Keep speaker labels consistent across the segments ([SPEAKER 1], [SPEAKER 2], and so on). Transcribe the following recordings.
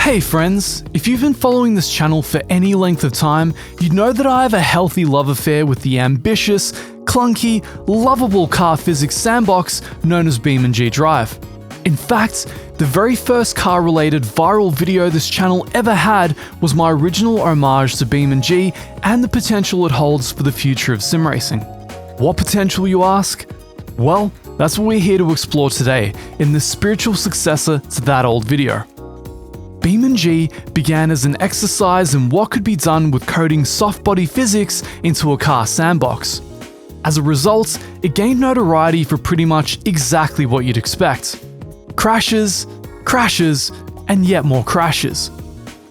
[SPEAKER 1] Hey friends, if you've been following this channel for any length of time, you'd know that I have a healthy love affair with the ambitious, clunky, lovable car physics sandbox known as BeamNG Drive. In fact, the very first car-related viral video this channel ever had was my original homage to BeamNG and the potential it holds for the future of sim racing. What potential, you ask? Well, that's what we're here to explore today in this spiritual successor to that old video. BeamNG began as an exercise in what could be done with coding soft body physics into a car sandbox. As a result, it gained notoriety for pretty much exactly what you'd expect. Crashes, crashes, and yet more crashes.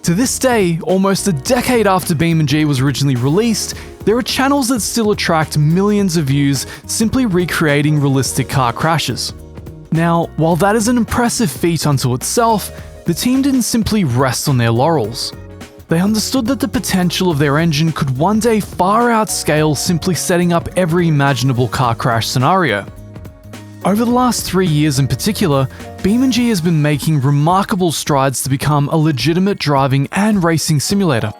[SPEAKER 1] To this day, almost a decade after BeamNG was originally released, there are channels that still attract millions of views simply recreating realistic car crashes. Now, while that is an impressive feat unto itself, the team didn't simply rest on their laurels. They understood that the potential of their engine could one day far outscale simply setting up every imaginable car crash scenario. Over the last 3 years in particular, BeamNG has been making remarkable strides to become a legitimate driving and racing simulator.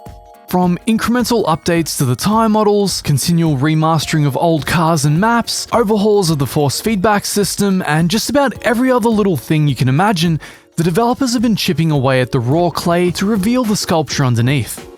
[SPEAKER 1] From incremental updates to the tyre models, continual remastering of old cars and maps, overhauls of the force feedback system, and just about every other little thing you can imagine, the developers have been chipping away at the raw clay to reveal the sculpture underneath.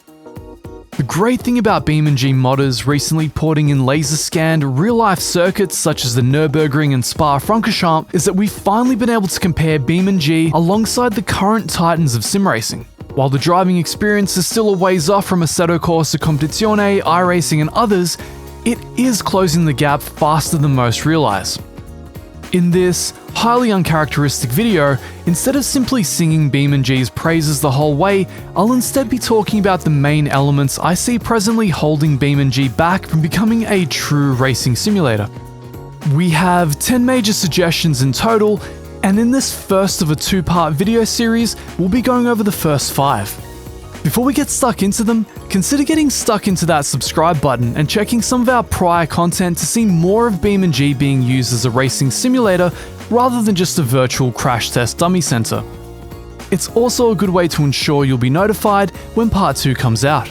[SPEAKER 1] The great thing about BeamNG modders recently porting in laser-scanned, real-life circuits such as the Nürburgring and Spa-Francorchamps is that we've finally been able to compare BeamNG alongside the current titans of sim racing. While the driving experience is still a ways off from Assetto Corsa Competizione, iRacing and others, it is closing the gap faster than most realize. In this highly uncharacteristic video, instead of simply singing BeamNG's praises the whole way, I'll instead be talking about the main elements I see presently holding BeamNG back from becoming a true racing simulator. We have 10 major suggestions in total, and in this first of a two-part video series, we'll be going over the first 5. Before we get stuck into them, consider getting stuck into that subscribe button and checking some of our prior content to see more of BeamNG being used as a racing simulator rather than just a virtual crash test dummy center. It's also a good way to ensure you'll be notified when part 2 comes out.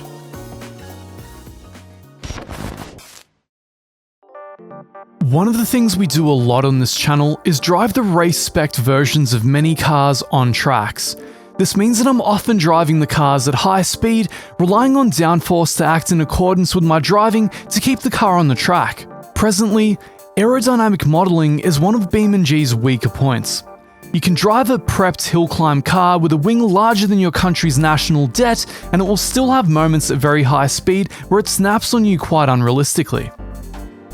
[SPEAKER 1] One of the things we do a lot on this channel is drive the race-spec versions of many cars on tracks. This means that I'm often driving the cars at high speed, relying on downforce to act in accordance with my driving to keep the car on the track. Presently, aerodynamic modeling is one of BeamNG's weaker points. You can drive a prepped hill climb car with a wing larger than your country's national debt, and it will still have moments at very high speed where it snaps on you quite unrealistically.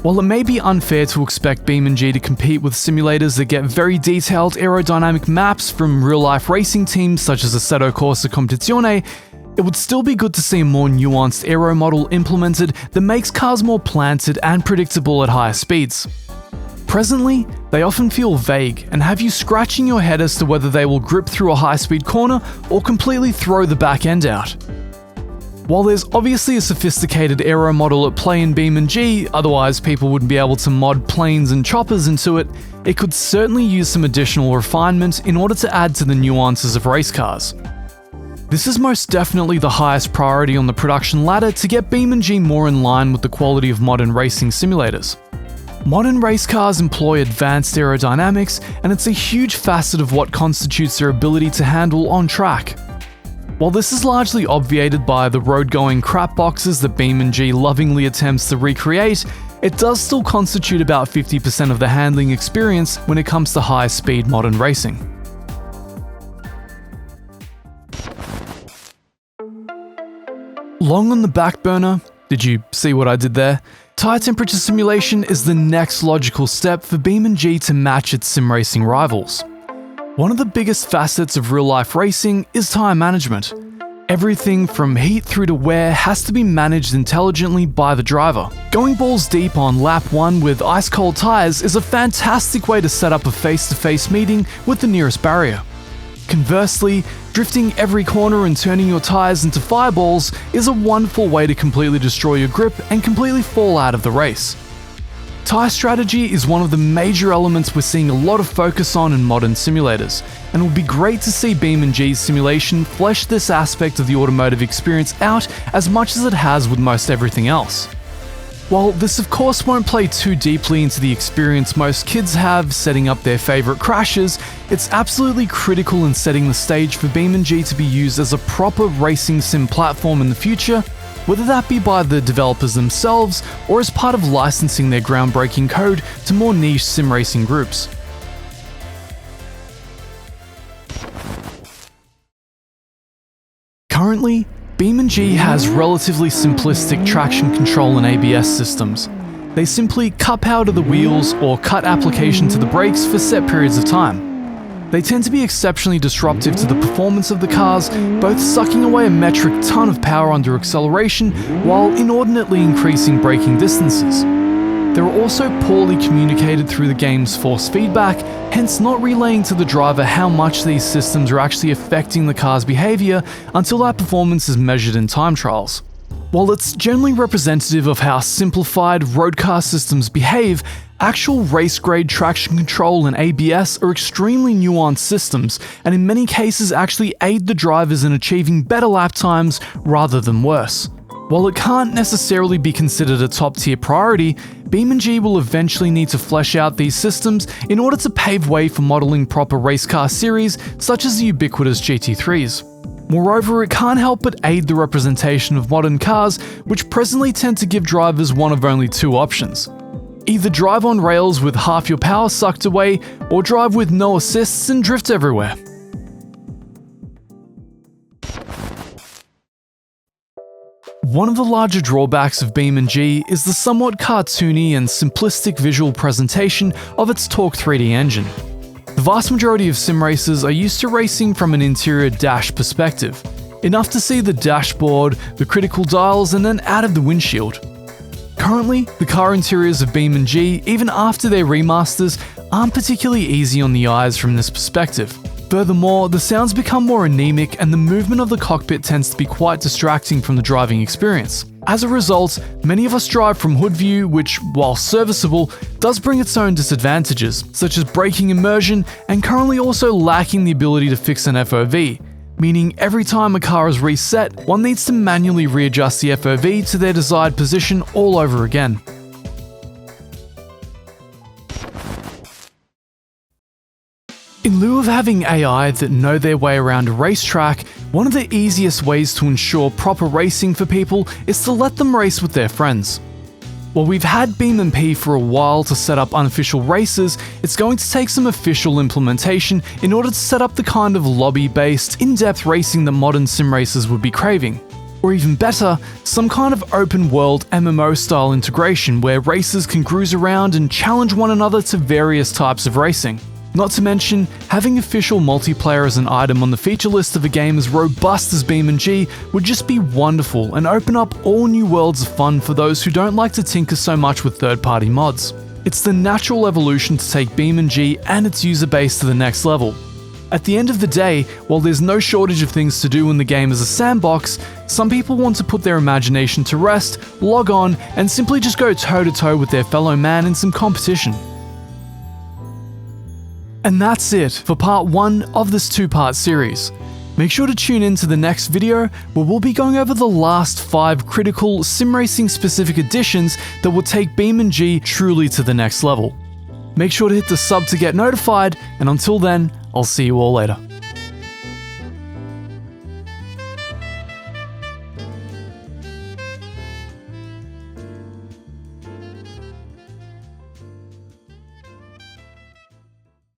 [SPEAKER 1] While it may be unfair to expect BeamNG to compete with simulators that get very detailed aerodynamic maps from real-life racing teams such as Assetto Corsa Competizione, it would still be good to see a more nuanced aero model implemented that makes cars more planted and predictable at higher speeds. Presently, they often feel vague and have you scratching your head as to whether they will grip through a high-speed corner or completely throw the back end out. While there's obviously a sophisticated aero model at play in BeamNG, otherwise people wouldn't be able to mod planes and choppers into it, it could certainly use some additional refinement in order to add to the nuances of race cars. This is most definitely the highest priority on the production ladder to get BeamNG more in line with the quality of modern racing simulators. Modern race cars employ advanced aerodynamics, and it's a huge facet of what constitutes their ability to handle on track. While this is largely obviated by the road-going crap boxes that BeamNG lovingly attempts to recreate, it does still constitute about 50% of the handling experience when it comes to high-speed modern racing. Long on the back burner, did you see what I did there? Tyre temperature simulation is the next logical step for BeamNG to match its sim racing rivals. One of the biggest facets of real-life racing is tyre management. Everything from heat through to wear has to be managed intelligently by the driver. Going balls deep on lap 1 with ice-cold tyres is a fantastic way to set up a face-to-face meeting with the nearest barrier. Conversely, drifting every corner and turning your tyres into fireballs is a wonderful way to completely destroy your grip and completely fall out of the race. Tyre strategy is one of the major elements we're seeing a lot of focus on in modern simulators, and it will be great to see BeamNG's simulation flesh this aspect of the automotive experience out as much as it has with most everything else. While this of course won't play too deeply into the experience most kids have setting up their favourite crashes, it's absolutely critical in setting the stage for BeamNG to be used as a proper racing sim platform in the future, whether that be by the developers themselves or as part of licensing their groundbreaking code to more niche sim racing groups. Currently, BeamNG has relatively simplistic traction control and ABS systems. They simply cut power to the wheels or cut application to the brakes for set periods of time. They tend to be exceptionally disruptive to the performance of the cars, both sucking away a metric ton of power under acceleration while inordinately increasing braking distances. They are also poorly communicated through the game's force feedback, hence not relaying to the driver how much these systems are actually affecting the car's behaviour until that performance is measured in time trials. While it's generally representative of how simplified road car systems behave, actual race-grade traction control and ABS are extremely nuanced systems, and in many cases actually aid the drivers in achieving better lap times rather than worse. While it can't necessarily be considered a top-tier priority, BeamNG will eventually need to flesh out these systems in order to pave way for modelling proper race car series such as the ubiquitous GT3s. Moreover, it can't help but aid the representation of modern cars, which presently tend to give drivers one of only two options. Either drive on rails with half your power sucked away, or drive with no assists and drift everywhere. One of the larger drawbacks of BeamNG is the somewhat cartoony and simplistic visual presentation of its Torque 3D engine. The vast majority of sim racers are used to racing from an interior dash perspective, enough to see the dashboard, the critical dials, and then out of the windshield. Currently, the car interiors of BeamNG, even after their remasters, aren't particularly easy on the eyes from this perspective. Furthermore, the sounds become more anemic and the movement of the cockpit tends to be quite distracting from the driving experience. As a result, many of us drive from hood view, which, while serviceable, does bring its own disadvantages, such as braking immersion and currently also lacking the ability to fix an FOV, meaning every time a car is reset, one needs to manually readjust the FOV to their desired position all over again. In lieu of having AI that know their way around a racetrack, one of the easiest ways to ensure proper racing for people is to let them race with their friends. While we've had BeamNP for a while to set up unofficial races, it's going to take some official implementation in order to set up the kind of lobby-based, in-depth racing that modern sim racers would be craving. Or even better, some kind of open-world MMO-style integration where racers can cruise around and challenge one another to various types of racing. Not to mention, having official multiplayer as an item on the feature list of a game as robust as BeamNG would just be wonderful and open up all new worlds of fun for those who don't like to tinker so much with third-party mods. It's the natural evolution to take BeamNG and its user base to the next level. At the end of the day, while there's no shortage of things to do in the game as a sandbox, some people want to put their imagination to rest, log on, and simply just go toe-to-toe with their fellow man in some competition. And that's it for part 1 of this 2-part series. Make sure to tune in to the next video where we'll be going over the last 5 critical sim racing specific additions that will take BeamNG truly to the next level. Make sure to hit the sub to get notified, and until then, I'll see you all later.